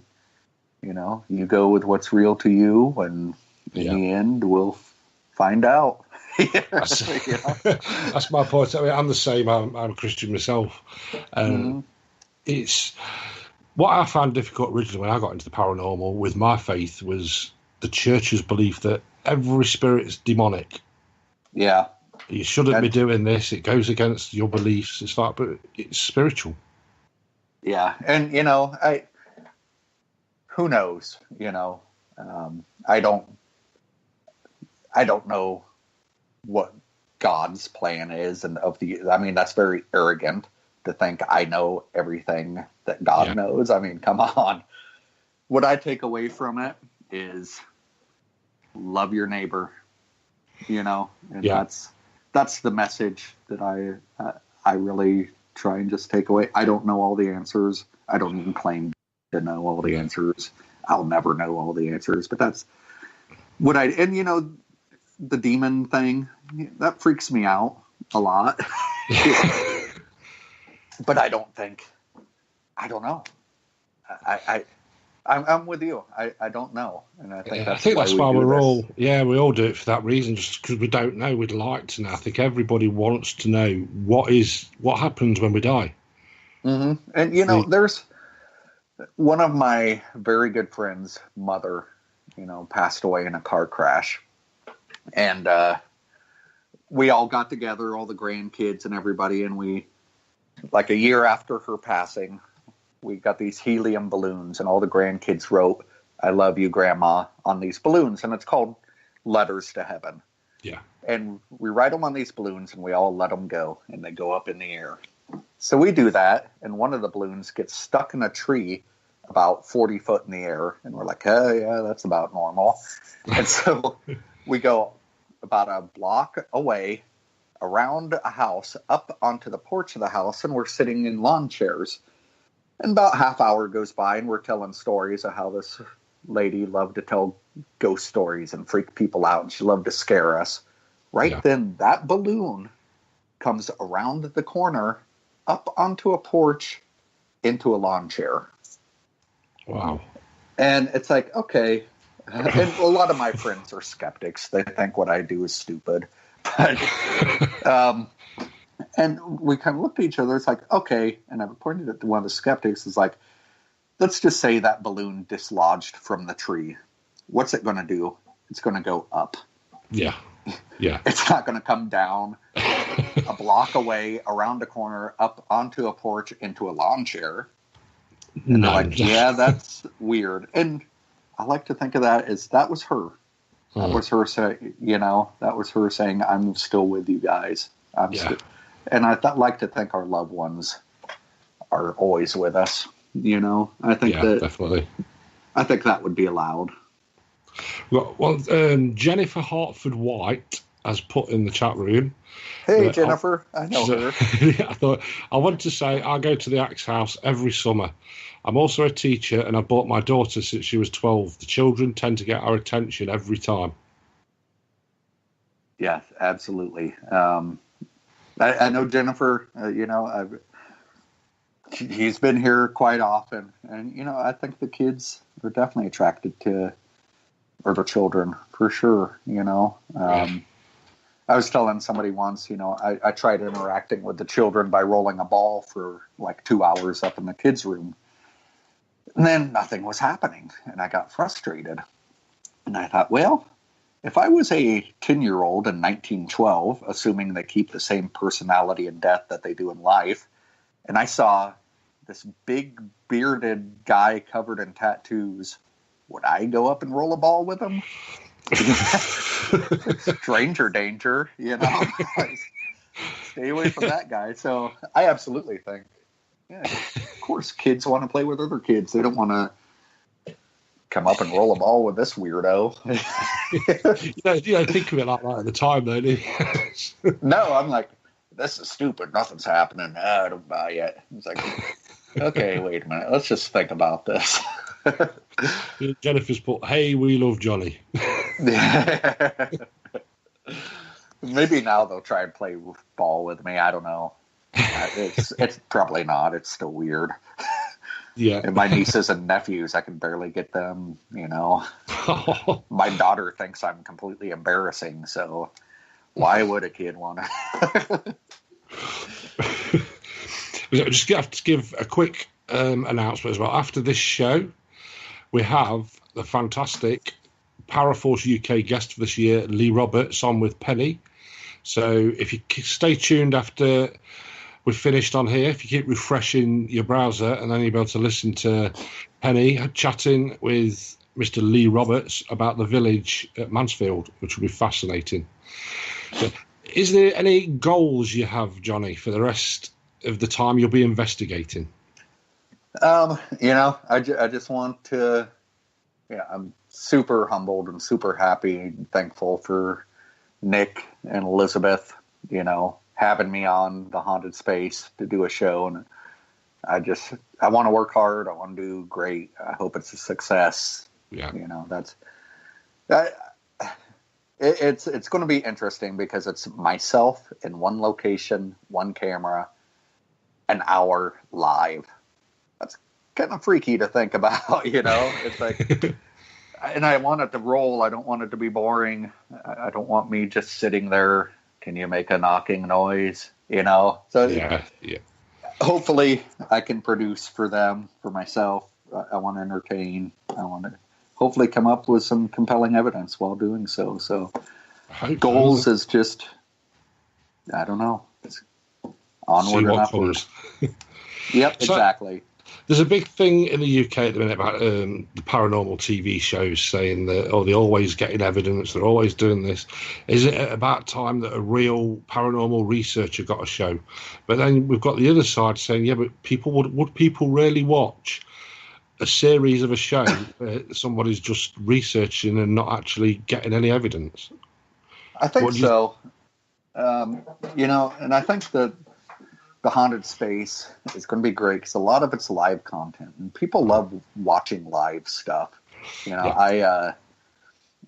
S5: you know, you go with what's real to you, and in the end, we'll find out.
S4: That's my point. I mean, I'm the same. I'm a Christian myself. It's what I found difficult originally when I got into the paranormal with my faith was the church's belief that every spirit is demonic.
S5: Yeah.
S4: You shouldn't be doing this. It goes against your beliefs. It's like, but it's spiritual.
S5: Yeah. And, you know, who knows, you know, I don't know what God's plan is. And I mean, that's very arrogant to think I know everything that God knows. I mean, come on. What I take away from it is love your neighbor, you know, and that's the message that I really try and just take away. I don't know all the answers. I don't even claim to know all the answers. I'll never know all the answers, but that's what and you know, the demon thing, that freaks me out a lot. But I don't know. I'm with you. I don't know. And I think that's why we're all,
S4: we all do it for that reason, just because we don't know. We'd like to know. I think everybody wants to know what happens when we die.
S5: Mm-hmm. And, you know, there's one of my very good friends' mother, you know, passed away in a car crash. And we all got together, all the grandkids and everybody, and we, like a year after her passing, we got these helium balloons, and all the grandkids wrote, "I love you, Grandma," on these balloons, and it's called Letters to Heaven.
S4: Yeah. And
S5: we write them on these balloons, and we all let them go, and they go up in the air. So we do that, and one of the balloons gets stuck in a tree about 40 foot in the air, and we're like, "Oh, yeah, that's about normal." And so we go about a block away, around a house, up onto the porch of the house, and we're sitting in lawn chairs. And about a half hour goes by, and we're telling stories of how this lady loved to tell ghost stories and freak people out, and she loved to scare us. Then, that balloon comes around the corner, up onto a porch, into a lawn chair.
S4: Wow.
S5: And it's like, okay. And a lot of my friends are skeptics. They think what I do is stupid. But, and we kind of looked at each other. It's like, okay. And I pointed at one of the skeptics. It's like, let's just say that balloon dislodged from the tree. What's it going to do? It's going to go up.
S4: Yeah. Yeah.
S5: It's not going to come down a block away, around a corner, up onto a porch, into a lawn chair. And they're like, yeah, that's weird. And I like to think of that as that was her. That was her saying, that was her saying, "I'm still with you guys." And I like to think our loved ones are always with us. I think that
S4: definitely.
S5: I think that would be allowed.
S4: Well, Jennifer Hartford White has put in the chat room.
S5: Hey, Jennifer, I know her.
S4: I wanted to say I go to the Axe House every summer. I'm also a teacher, and I bought my daughter since she was 12. The children tend to get our attention every time.
S5: Yeah, absolutely. I know Jennifer. He's been here quite often, and I think the kids are definitely attracted to, or the children for sure. I was telling somebody once, I tried interacting with the children by rolling a ball for like 2 hours up in the kids' room. And then nothing was happening, and I got frustrated. And I thought, well, if I was a 10-year-old in 1912, assuming they keep the same personality in death that they do in life, and I saw this big bearded guy covered in tattoos, would I go up and roll a ball with him? Stranger danger, Stay away from that guy. So I absolutely think, yeah, of course, kids want to play with other kids. They don't want to come up and roll a ball with this weirdo.
S4: You don't think of it like that at the time, though, do you?
S5: No, I'm like, this is stupid. Nothing's happening. I don't buy it. It's like, okay, wait a minute. Let's just think about this.
S4: Jennifer's put, hey, we love Johnny.
S5: Maybe now they'll try and play ball with me. I don't know. It's probably not. It's still weird.
S4: Yeah.
S5: And my nieces and nephews, I can barely get them, My daughter thinks I'm completely embarrassing, so why would a kid want to?
S4: I just have to give a quick announcement as well. After this show, we have the fantastic Paraforce UK guest for this year, Lee Roberts, on with Penny. So if you stay tuned after we've finished on here, if you keep refreshing your browser, and then you'll be able to listen to Penny chatting with Mr. Lee Roberts about the village at Mansfield, which will be fascinating. So, is there any goals you have, Johnny, for the rest of the time you'll be investigating?
S5: I just want to, I'm super humbled and super happy and thankful for Nick and Elizabeth, having me on the Haunted Space to do a show. And I want to work hard. I want to do great. I hope it's a success.
S4: Yeah.
S5: It's going to be interesting because it's myself in one location, one camera, an hour live. That's kind of freaky to think about, It's like, and I want it to roll. I don't want it to be boring. I don't want me just sitting there. Can you make a knocking noise? So
S4: yeah.
S5: Hopefully I can produce for them, for myself. I want to entertain. I want to hopefully come up with some compelling evidence while doing so. So goals is just, I don't know. It's onward and upward. Yep, exactly.
S4: There's a big thing in the UK at the minute about the paranormal TV shows saying that, they're always getting evidence, they're always doing this. Is it about time that a real paranormal researcher got a show? But then we've got the other side saying, yeah, but would people really watch a series of a show where somebody's just researching and not actually getting any evidence?
S5: I think so. And I think that the Haunted Space is going to be great because a lot of it's live content, and people love watching live stuff.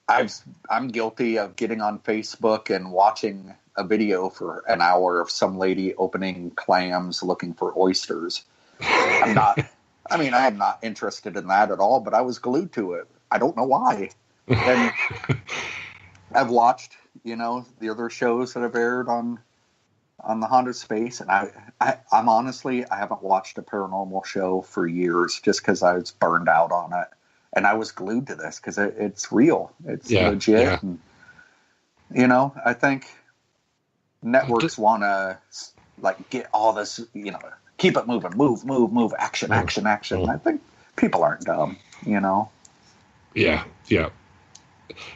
S5: I'm guilty of getting on Facebook and watching a video for an hour of some lady opening clams looking for oysters. I'm not interested in that at all, but I was glued to it. I don't know why. And I've watched, the other shows that have aired on the Haunted Space, and I'm honestly, I haven't watched a paranormal show for years just because I was burned out on it, and I was glued to this because it's real, it's legit. Yeah. And, I think networks want to get all this, keep it moving, move, action. I think people aren't dumb,
S4: Yeah.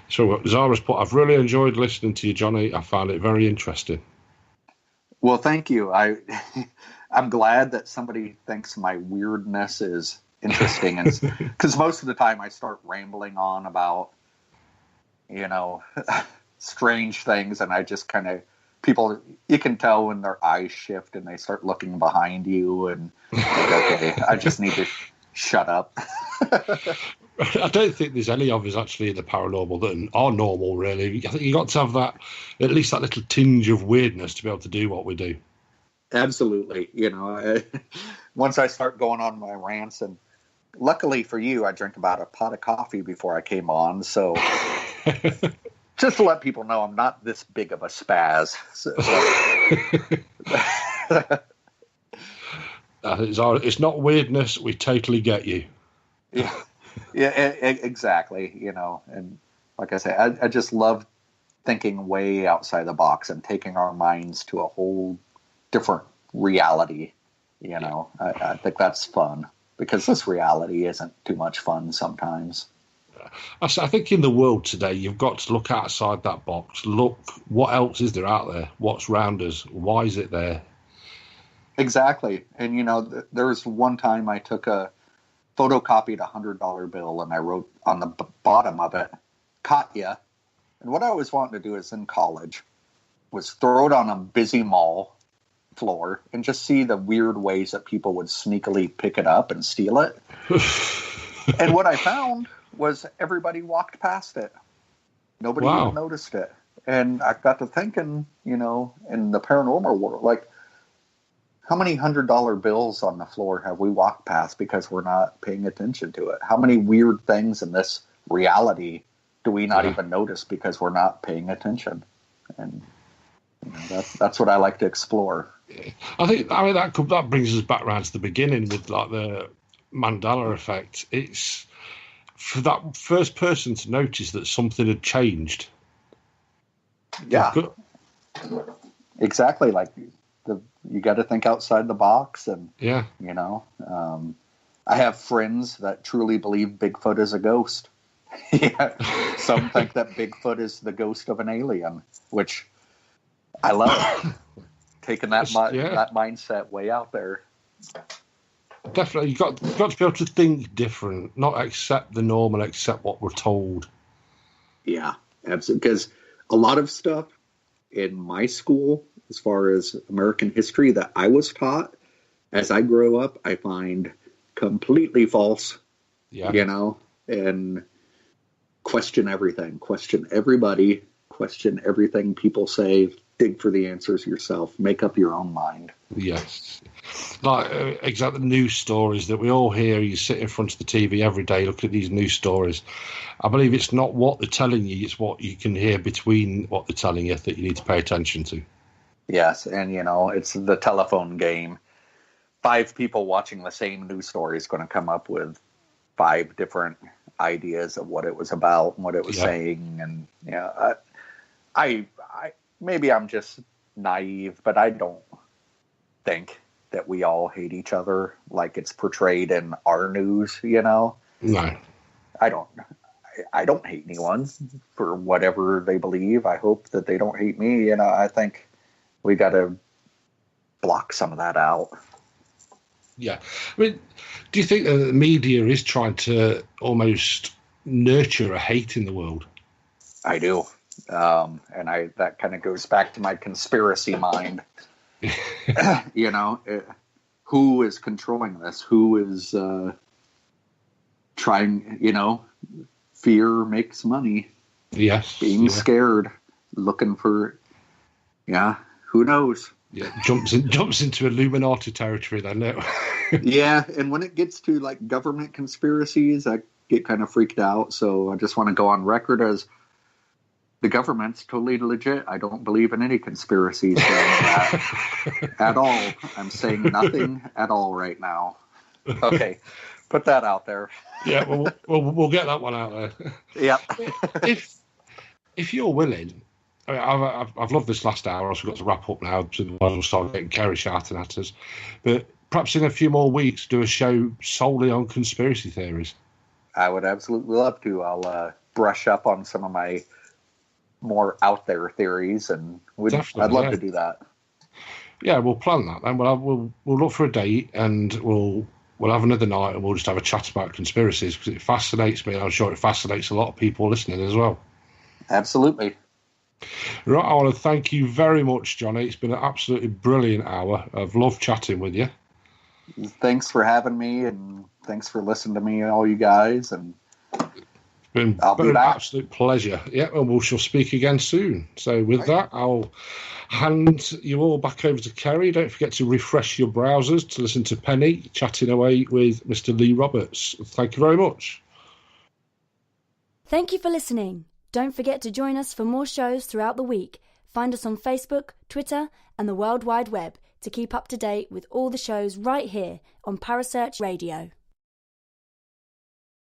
S4: So Zara's put, I've really enjoyed listening to you, Johnny. I found it very interesting.
S5: Well, thank you. I'm glad that somebody thinks my weirdness is interesting, because most of the time I start rambling on about, strange things, and I just kind of, you can tell when their eyes shift and they start looking behind you, and okay, I just need to shut up.
S4: I don't think there's any of us actually in the paranormal that are normal, really. I think you got to have that, at least that little tinge of weirdness to be able to do what we do.
S5: Absolutely. Once I start going on my rants, and luckily for you, I drank about a pot of coffee before I came on, so just to let people know I'm not this big of a spaz.
S4: It's not weirdness. We totally get you.
S5: Yeah, exactly. And like I say, I just love thinking way outside the box and taking our minds to a whole different reality. You know, I think that's fun, because this reality isn't too much fun sometimes.
S4: I think in the world today, you've got to look outside that box. Look, what else is there out there? What's round us? Why is it there?
S5: Exactly. And, you know, there was one time I took a photocopied $100 bill and I wrote on the bottom of it, Katya. And what I always wanted to do is in college was throw it on a busy mall floor and just see the weird ways that people would sneakily pick it up and steal it. And what I found was everybody walked past it. Nobody even noticed it. And I got to thinking, you know, in the paranormal world, like, how many $100 bills on the floor have we walked past because we're not paying attention to it? How many weird things in this reality do we not even notice because we're not paying attention? And you know, that's what I like to explore.
S4: I mean that brings us back around to the beginning with like the Mandela effect. It's for that first person to notice that something had changed.
S5: Yeah, exactly. Like you got to think outside the box, and you know, I have friends that truly believe Bigfoot is a ghost. Some think that Bigfoot is the ghost of an alien, which I love. Taking that mindset way out there.
S4: Definitely, you've got to be able to think different, not accept the norm and accept what we're told.
S5: Yeah, absolutely. Because a lot of stuff in my school, as far as American history that I was taught as I grew up, I find completely false. Yeah. You know, and question everything, question everybody, question everything people say. Dig for the answers yourself. Make up your own mind.
S4: Yes. Like exactly the news stories that we all hear. You sit in front of the TV every day, look at these news stories. I believe it's not what they're telling you, it's what you can hear between what they're telling you that you need to pay attention to.
S5: Yes, and you know, it's the telephone game. 5 people watching the same news story is going to come up with 5 different ideas of what it was about and what it was saying. And I maybe I'm just naive, but I don't think that we all hate each other like it's portrayed in our news, you know?
S4: No.
S5: I don't hate anyone for whatever they believe. I hope that they don't hate me. You know, I think we got to block some of that out.
S4: Yeah. I mean, do you think that the media is trying to almost nurture a hate in the world?
S5: I do. And that kind of goes back to my conspiracy mind. You know, who is controlling this? Who is trying, you know, fear makes money.
S4: Yes.
S5: Being scared, looking for, who knows?
S4: Yeah, jumps into Illuminati territory then. No.
S5: Yeah, and when it gets to like government conspiracies, I get kind of freaked out. So I just want to go on record as the government's totally legit. I don't believe in any conspiracies at all. I'm saying nothing at all right now. Okay, put that out there.
S4: Yeah, we'll get that one out there.
S5: Yeah.
S4: if you're willing, I mean, I've loved this last hour. So we've got to wrap up now, so we'll start getting Kerry shouting at us. But perhaps in a few more weeks, do a show solely on conspiracy theories.
S5: I would absolutely love to. I'll brush up on some of my more out there theories, and I'd love to do that.
S4: Yeah, we'll plan that then. We'll look for a date, and we'll have another night, and we'll just have a chat about conspiracies, because it fascinates me, and I'm sure it fascinates a lot of people listening as well.
S5: Absolutely.
S4: Right, I want to thank you very much, Johnny. It's been an absolutely brilliant hour. I've loved chatting with you.
S5: Thanks for having me, and thanks for listening to me, all you guys. And
S4: been an absolute pleasure. Yeah, and we shall speak again soon. So with that, I'll hand you all back over to Kerry. Don't forget to refresh your browsers to listen to Penny chatting away with Mr. Lee Roberts. Thank you very much.
S2: Thank you for listening. Don't forget to join us for more shows throughout the week. Find us on Facebook, Twitter, and the World Wide Web to keep up to date with all the shows right here on Parasearch Radio.